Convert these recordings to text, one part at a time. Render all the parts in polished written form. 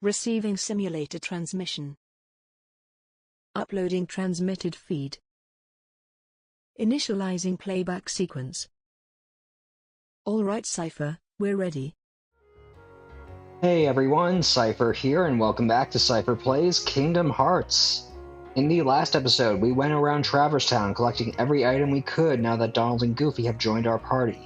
Receiving simulator transmission. Uploading transmitted feed. Initializing playback sequence. Alright Seipher, we're ready. Hey everyone, Seipher here, and welcome back to Seipher Plays Kingdom Hearts. In the last episode, we went around Traverse Town collecting every item we could now that Donald and Goofy have joined our party.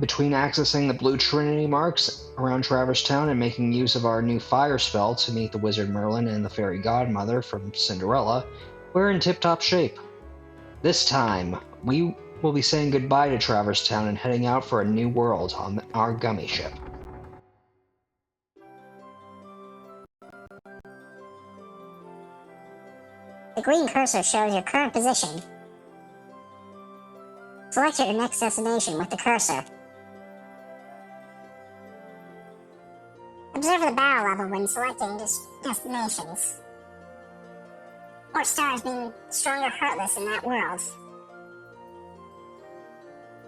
Between accessing the Blue Trinity marks around Traverse Town and making use of our new fire spell to meet the Wizard Merlin and the Fairy Godmother from Cinderella, we're in tip-top shape. This time, we will be saying goodbye to Traverse Town and heading out for a new world on our gummy ship. The green cursor shows your current position. Select your next destination with the cursor. Observe the barrel level when selecting destinations. Or stars being stronger Heartless in that world.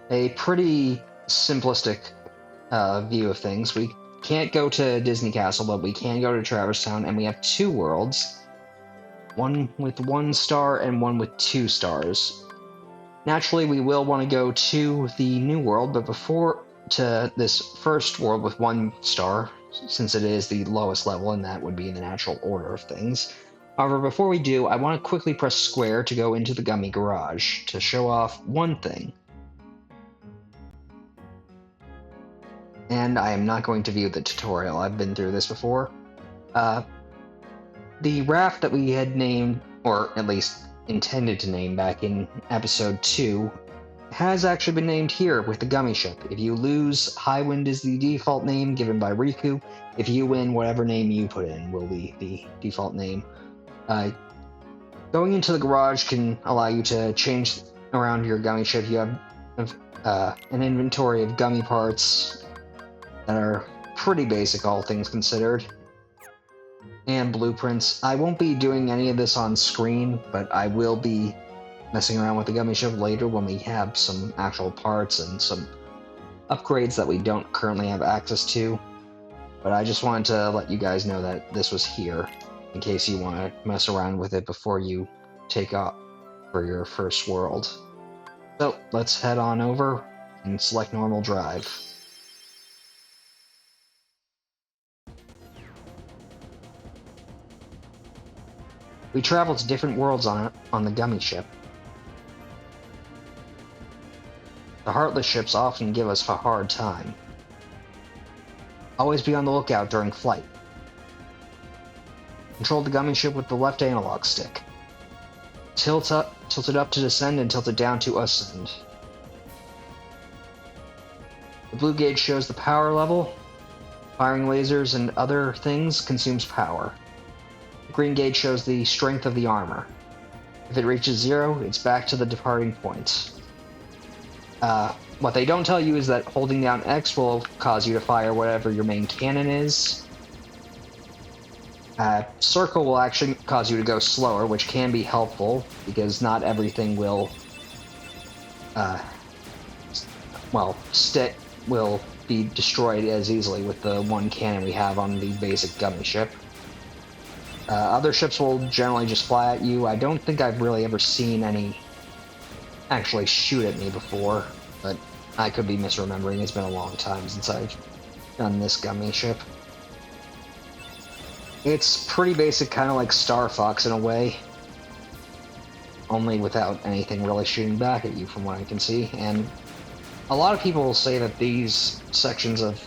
A pretty simplistic view of things. We can't go to Disney Castle, but we can go to Traverse Town, and we have two worlds. One with 1 star and one with 2 stars. Naturally, we will want to go to the new world, but before to this first world with 1 star, since it is the lowest level, and that would be in the natural order of things. However, before we do, I want to quickly press square to go into the Gummy Garage to show off one thing. And I am not going to view the tutorial, I've been through this before. The raft that we had named, or at least intended to name back in episode 2, has actually been named here with the gummy ship. If you lose, Highwind is the default name given by Riku. If you win, whatever name you put in will be the default name. Going into the garage can allow you to change around your gummy ship. You have an inventory of gummy parts that are pretty basic, all things considered. And blueprints. I won't be doing any of this on screen, but I will be messing around with the gummy ship later when we have some actual parts and some upgrades that we don't currently have access to. But I just wanted to let you guys know that this was here, in case you want to mess around with it before you take off for your first world. So, let's head on over and select normal drive. We travel to different worlds on the gummy ship. The Heartless ships often give us a hard time. Always be on the lookout during flight. Control the gummy ship with the left analog stick. Tilt it up to descend and tilt it down to ascend. The blue gauge shows the power level. Firing lasers and other things consumes power. The green gauge shows the strength of the armor. If it reaches 0, it's back to the departing point. What they don't tell you is that holding down X will cause you to fire whatever your main cannon is. Circle will actually cause you to go slower, which can be helpful, because not everything will, stick will be destroyed as easily with the one cannon we have on the basic gummy ship. Other ships will generally just fly at you. I don't think I've really ever seen any actually shoot at me before, but I could be misremembering. It's been a long time since I've done this gummy ship. It's pretty basic, kind of like Star Fox in a way, only without anything really shooting back at you from what I can see. And a lot of people will say that these sections of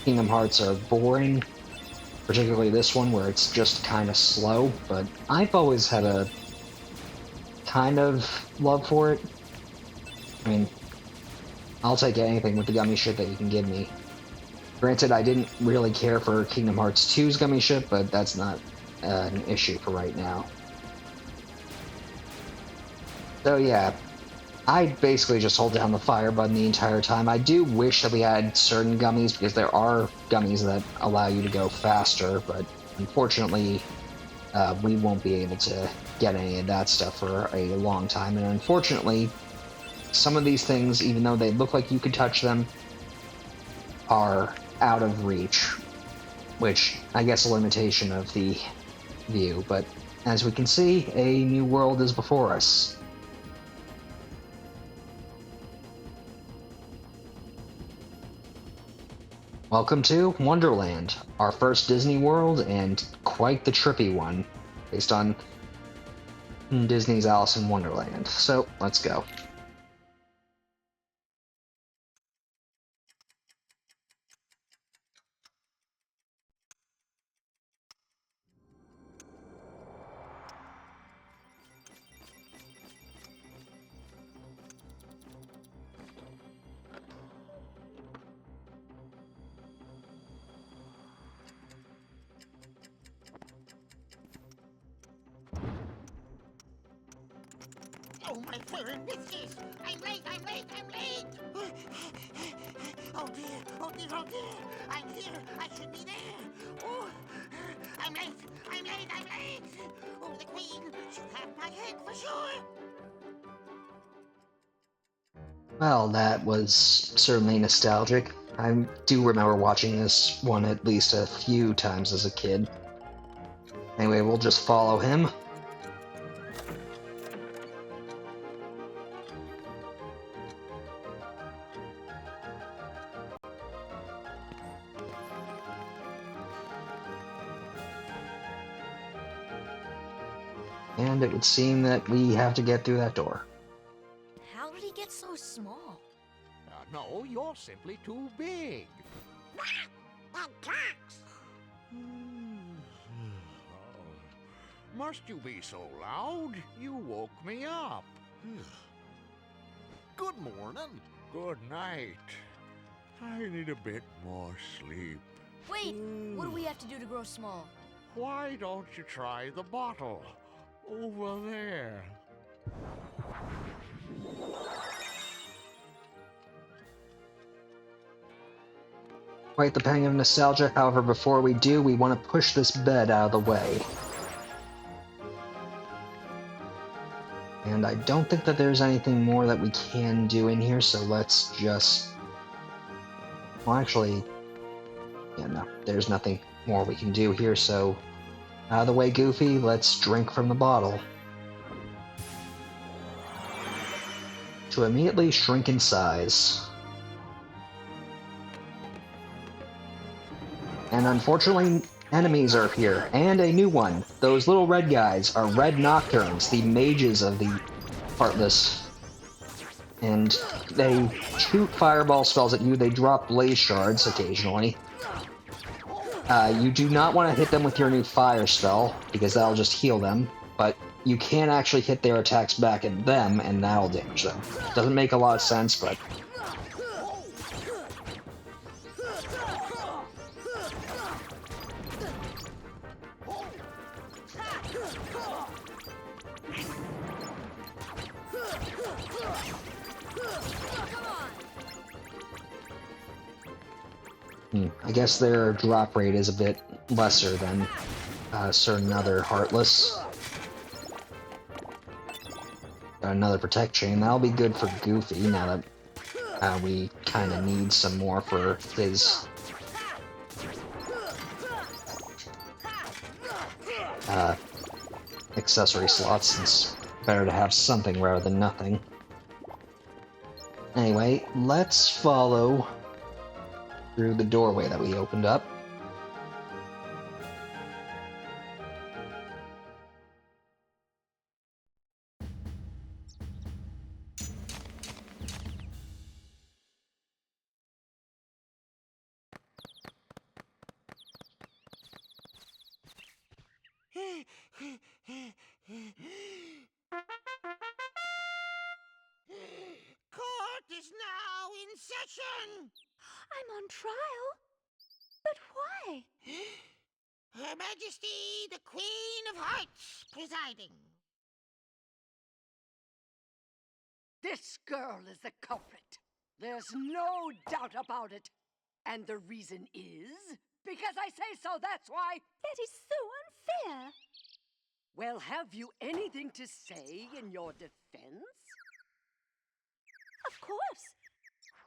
Kingdom Hearts are boring, particularly this one where it's just kind of slow, but I've always had a kind of love for it. I mean, I'll take anything with the gummy ship that you can give me. Granted, I didn't really care for Kingdom Hearts 2's gummy ship, but that's not an issue for right now. So yeah, I basically just hold down the fire button the entire time. I do wish that we had certain gummies, because there are gummies that allow you to go faster, but unfortunately, we won't be able to get any of that stuff for a long time. And unfortunately, some of these things, even though they look like you could touch them, are out of reach. which I guess a limitation of the view, but as we can see, a new world is before us. Welcome to Wonderland, our first Disney World, and quite the trippy one, based on Disney's Alice in Wonderland. So, let's go. Oh, my fur and whiskers! I'm late, I'm late, I'm late! Oh dear, oh dear, oh dear! I'm here, I should be there! Oh, I'm late, I'm late, I'm late! Oh, the Queen should have my head for sure! Well, that was certainly nostalgic. I do remember watching this one at least a few times as a kid. Anyway, we'll just follow him. And it would seem that we have to get through that door. How did he get so small? No, you're simply too big. That clocks! Must you be so loud? You woke me up. Good morning. Good night. I need a bit more sleep. Wait, what do we have to do to grow small? Why don't you try the bottle? Over there. Quite the pang of nostalgia. However, before we do, we want to push this bed out of the way. And I don't think that there's anything more that we can do in here, so let's just... Well, actually... Yeah, no, there's nothing more we can do here, so... Out of the way, Goofy, let's drink from the bottle. To immediately shrink in size. And unfortunately, enemies are here, and a new one. Those little red guys are red nocturnes, the mages of the Heartless. And they shoot fireball spells at you, they drop blaze shards occasionally. You do not want to hit them with your new fire spell, because that'll just heal them, but you can actually hit their attacks back at them, and that'll damage them. Doesn't make a lot of sense, but... I guess their drop rate is a bit lesser than certain other Heartless. Got another Protect Chain. That'll be good for Goofy now that we kind of need some more for his accessory slots. It's better to have something rather than nothing. Anyway, let's follow through the doorway that we opened up. Court is now in session! I'm on trial? But why? Her Majesty, the Queen of Hearts, presiding. This girl is the culprit. There's no doubt about it. And the reason is because I say so, that's why. That is so unfair. Well, have you anything to say in your defense? Of course.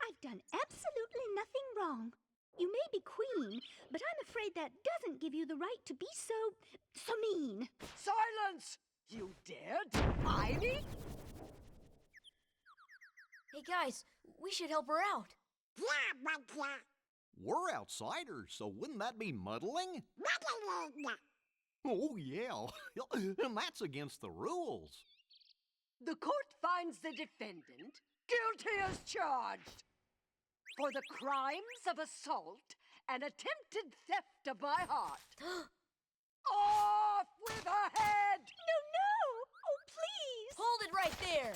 I've done absolutely nothing wrong. You may be queen, but I'm afraid that doesn't give you the right to be so mean. Silence! You dare defy me? Hey guys, we should help her out. Yeah, but yeah. We're outsiders, so wouldn't that be muddling? Oh, yeah. And that's against the rules. The court finds the defendant guilty as charged for the crimes of assault and attempted theft of my heart. Off with her head! No! Oh, please! Hold it right there!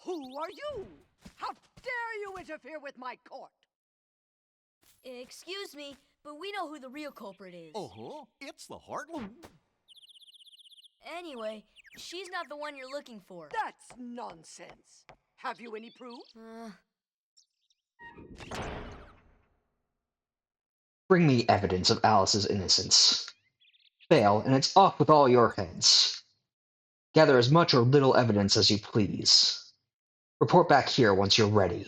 Who are you? How dare you interfere with my court? Excuse me, but we know who the real culprit is. Uh-huh. It's the Heartless. Anyway, she's not the one you're looking for. That's nonsense. Have you any proof? Bring me evidence of Alice's innocence. Fail, and it's off with all your heads. Gather as much or little evidence as you please. Report back here once you're ready.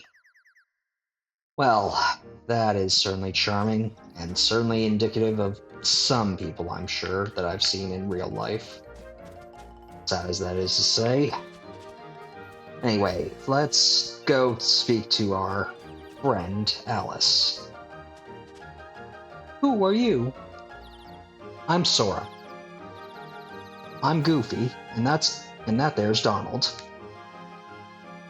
Well, that is certainly charming, and certainly indicative of some people, I'm sure, that I've seen in real life. Sad as that is to say. Anyway, let's go speak to our friend, Alice. Who are you? I'm Sora. I'm Goofy, and that there's Donald.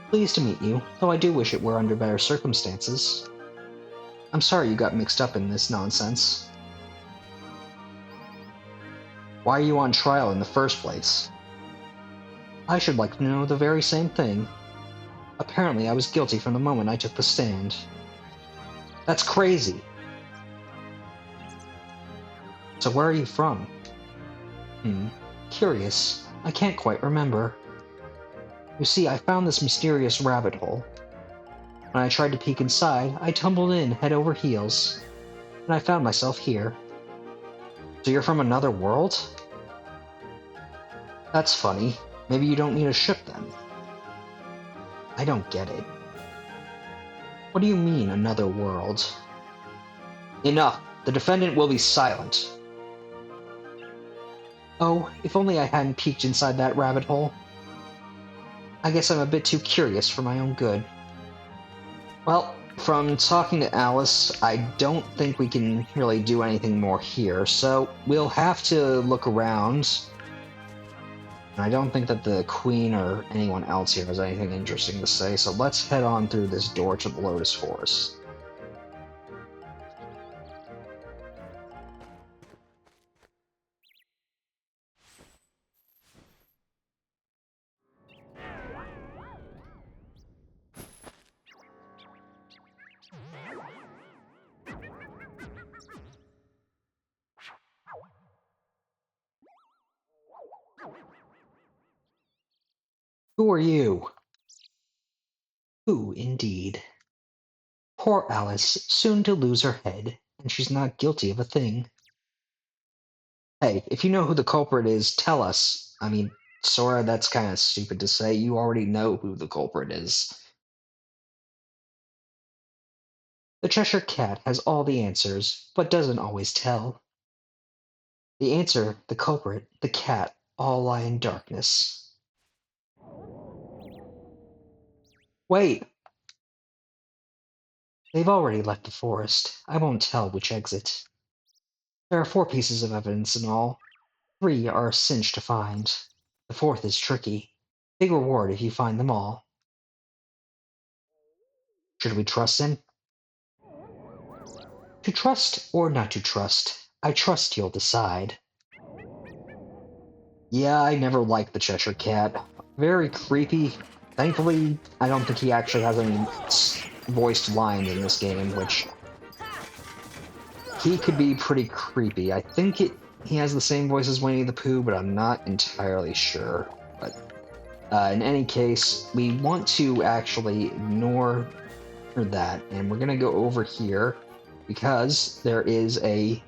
Pleased to meet you, though I do wish it were under better circumstances. I'm sorry you got mixed up in this nonsense. Why are you on trial in the first place? I should like to know the very same thing. Apparently I was guilty from the moment I took the stand. That's crazy. So where are you from? Curious. I can't quite remember. You see, I found this mysterious rabbit hole. When I tried to peek inside, I tumbled in head over heels, and I found myself here. So you're from another world? That's funny. Maybe you don't need a ship then. I don't get it. What do you mean, another world? Enough! The defendant will be silent. Oh, if only I hadn't peeked inside that rabbit hole. I guess I'm a bit too curious for my own good. Well, from talking to Alice, I don't think we can really do anything more here, so we'll have to look around. And I don't think that the Queen or anyone else here has anything interesting to say, so let's head on through this door to the Lotus Forest. Who are you? Who, indeed? Poor Alice, soon to lose her head, and she's not guilty of a thing. Hey, if you know who the culprit is, tell us. I mean, Sora, that's kind of stupid to say. You already know who the culprit is. The Cheshire Cat has all the answers, but doesn't always tell. The answer, the culprit, the cat, all lie in darkness. Wait! They've already left the forest. I won't tell which exit. There are 4 pieces of evidence in all. 3 are a cinch to find. The 4th is tricky. Big reward if you find them all. Should we trust him? To trust or not to trust, I trust you'll decide. Yeah, I never liked the Cheshire Cat. Very creepy. Thankfully, I don't think he actually has any voiced lines in this game, which... he could be pretty creepy. I think he has the same voice as Winnie the Pooh, but I'm not entirely sure. But in any case, we want to actually ignore that, and we're going to go over here, because there is a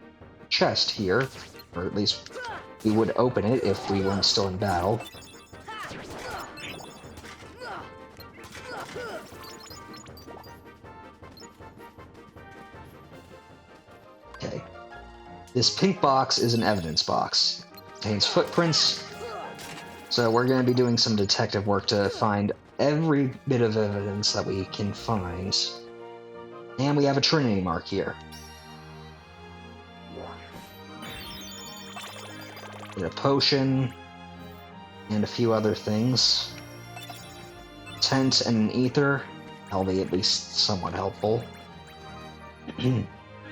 chest here, or at least we would open it if we weren't still in battle. Okay. This pink box is an evidence box. It contains footprints, so we're going to be doing some detective work to find every bit of evidence that we can find. And we have a Trinity mark here. Get a potion, and a few other things. Tent and an ether, that'll be at least somewhat helpful.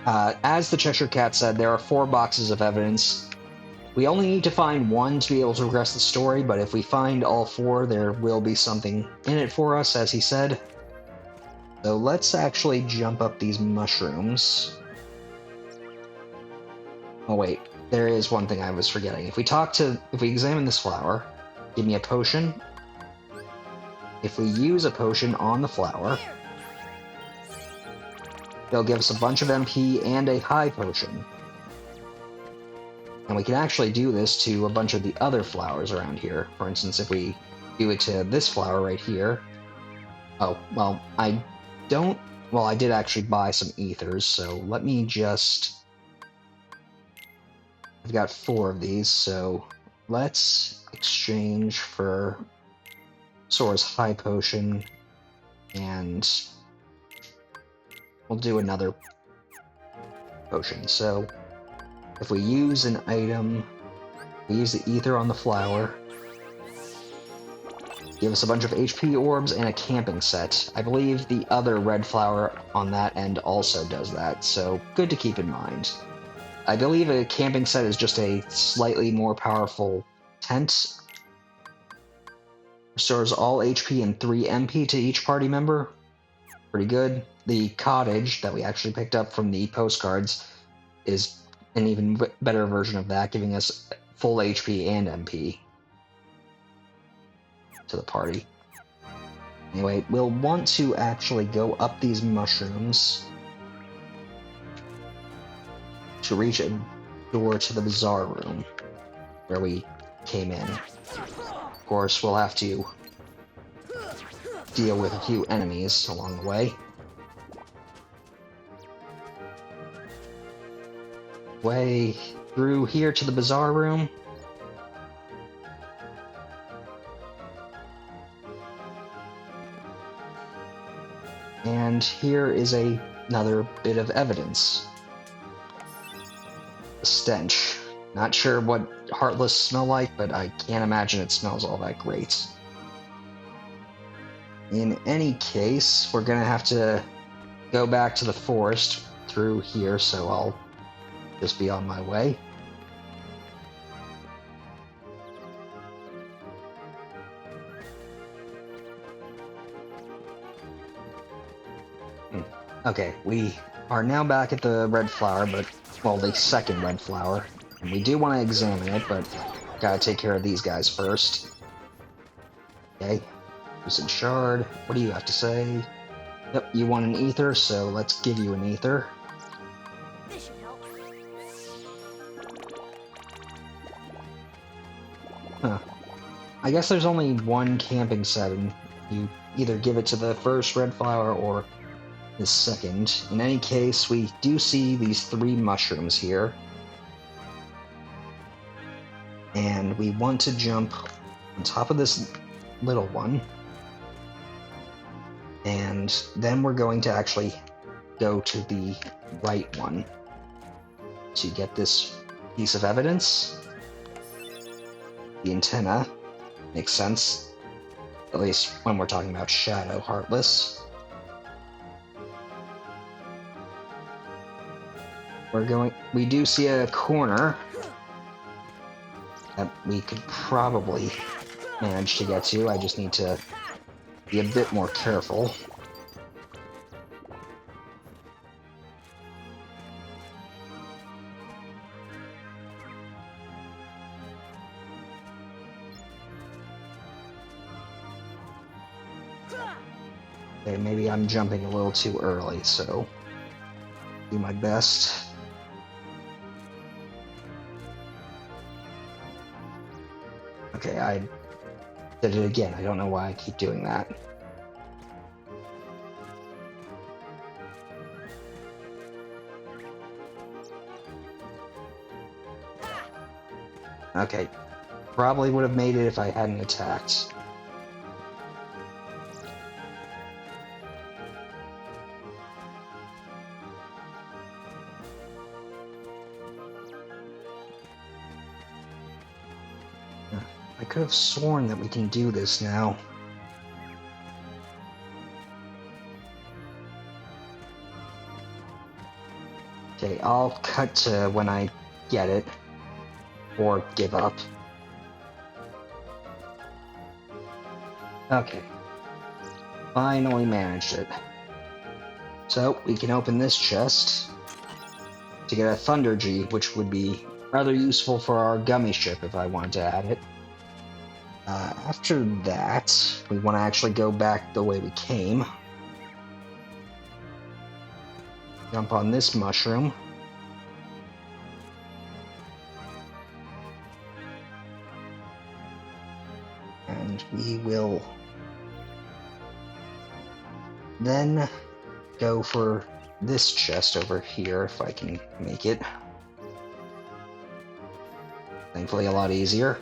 As the Cheshire Cat said, there are 4 boxes of evidence. We only need to find one to be able to progress the story, but if we find all 4, there will be something in it for us, as he said. So let's actually jump up these mushrooms. Oh wait, there is one thing I was forgetting. If we examine this flower, give me a potion. If we use a potion on the flower, they'll give us a bunch of MP and a high potion. And we can actually do this to a bunch of the other flowers around here. For instance, if we do it to this flower right here. Oh, well, I did actually buy some ethers, so let me just... I've got 4 of these, so let's exchange for Sora's high potion, and we'll do another potion. So if we use an item, we use the ether on the flower, give us a bunch of HP orbs and a camping set. I believe the other red flower on that end also does that, so good to keep in mind. I believe a camping set is just a slightly more powerful tent. Restores all HP and 3 MP to each party member. Pretty good. The cottage that we actually picked up from the postcards is an even better version of that, giving us full HP and MP to the party. Anyway, we'll want to actually go up these mushrooms to reach a door to the bazaar room where we came in. Of course, we'll have to deal with a few enemies along the way. Way through here to the bazaar room. And here is another bit of evidence. The stench. Not sure what Heartless smell like, but I can't imagine it smells all that great. In any case, we're gonna have to go back to the forest through here, so I'll just be on my way. Okay, we are now back at the red flower, but, well, the second red flower. And we do want to examine it, but gotta take care of these guys first. Okay, Lucid Shard, what do you have to say? Yep, you want an ether, so let's give you an ether. This should help. Huh. I guess there's only one camping set, and you either give it to the first red flower or the second. In any case, we do see these 3 mushrooms here. And we want to jump on top of this little one. And then we're going to actually go to the right one to get this piece of evidence. The antenna makes sense, at least when we're talking about Shadow Heartless. We do see a corner that we could probably manage to get to. I just need to be a bit more careful. Okay, maybe I'm jumping a little too early, so do my best. Okay, I did it again. I don't know why I keep doing that. Okay. Probably would have made it if I hadn't attacked. I could have sworn that we can do this now. Okay, I'll cut to when I get it. Or give up. Okay. Finally managed it. So, we can open this chest to get a Thunder G, which would be rather useful for our gummy ship if I wanted to add it. After that, we want to actually go back the way we came. Jump on this mushroom. And we will then go for this chest over here, if I can make it. Thankfully a lot easier.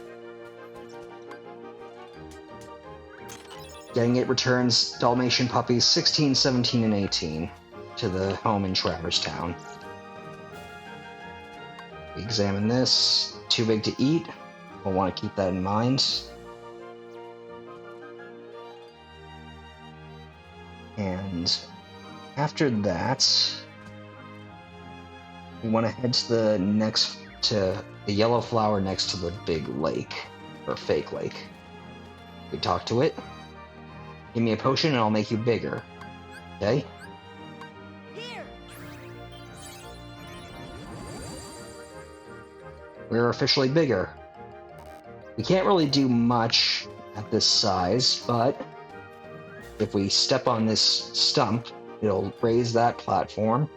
Getting it returns Dalmatian puppies 16, 17, and 18 to the home in Traverse Town. We examine this. Too big to eat. We'll want to keep that in mind. And after that, we want to head to the yellow flower next to the big lake, or fake lake. We talk to it. Give me a potion and I'll make you bigger. Okay? Here. We're officially bigger. We can't really do much at this size, but if we step on this stump, it'll raise that platform.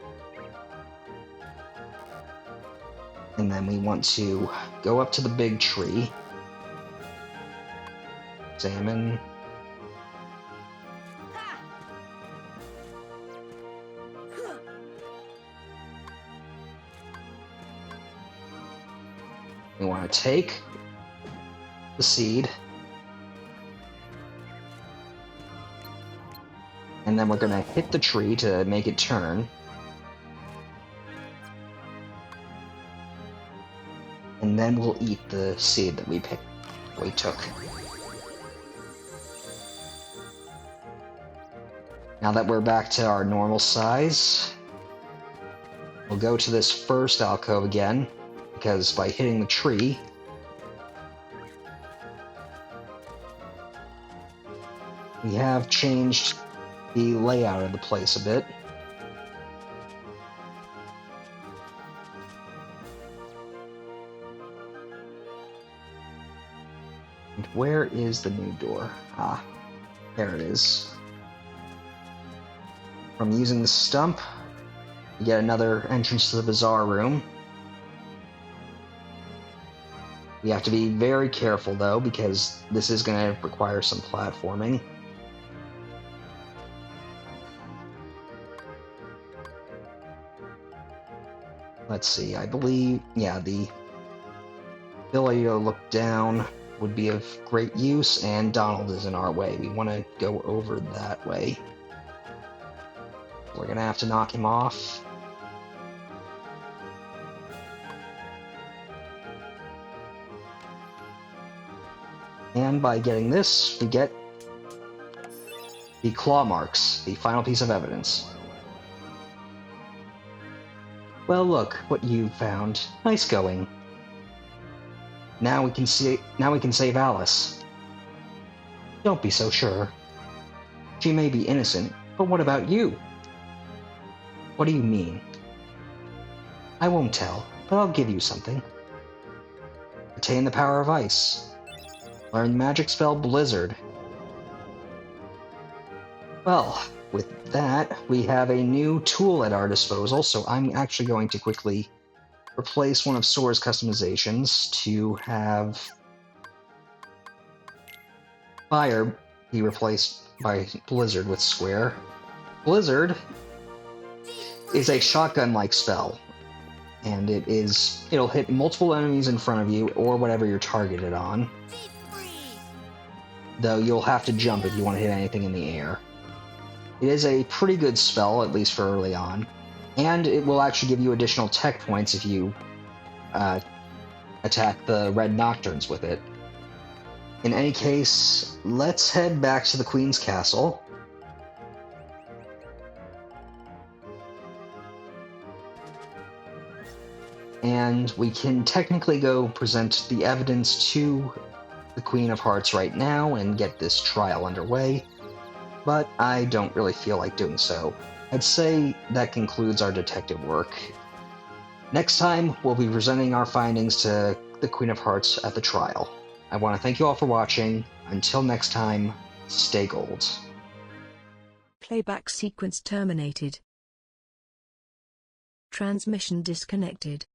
And then we want to go up to the big tree. Examine. We want to take the seed. And then we're going to hit the tree to make it turn. And then we'll eat the seed that we took. Now that we're back to our normal size, we'll go to this first alcove again, because by hitting the tree, we have changed the layout of the place a bit. And where is the new door? Ah, there it is. From using the stump, you get another entrance to the bazaar room. We have to be very careful though, because this is going to require some platforming. Let's see, I believe, yeah, the ability to look down would be of great use, and Donald is in our way. We want to go over that way. We're going to have to knock him off. And by getting this, we get the claw marks, the final piece of evidence. Well, look what you found. Nice going. Now we can save Alice. Don't be so sure. She may be innocent, but what about you? What do you mean? I won't tell, but I'll give you something. Retain the power of ice. Learn the magic spell Blizzard. Well, with that, we have a new tool at our disposal, so I'm actually going to quickly replace one of Sora's customizations to have Fire be replaced by Blizzard with Square. Blizzard is a shotgun-like spell, and it'll hit multiple enemies in front of you or whatever you're targeted on. Though you'll have to jump if you want to hit anything in the air. It is a pretty good spell, at least for early on, and it will actually give you additional tech points if you attack the red nocturnes with it. In any case, let's head back to the Queen's Castle. And we can technically go present the evidence to the Queen of Hearts right now and get this trial underway, but I don't really feel like doing so. I'd say that concludes our detective work. Next time, we'll be presenting our findings to the Queen of Hearts at the trial. I want to thank you all for watching. Until next time, stay gold. Playback sequence terminated. Transmission disconnected.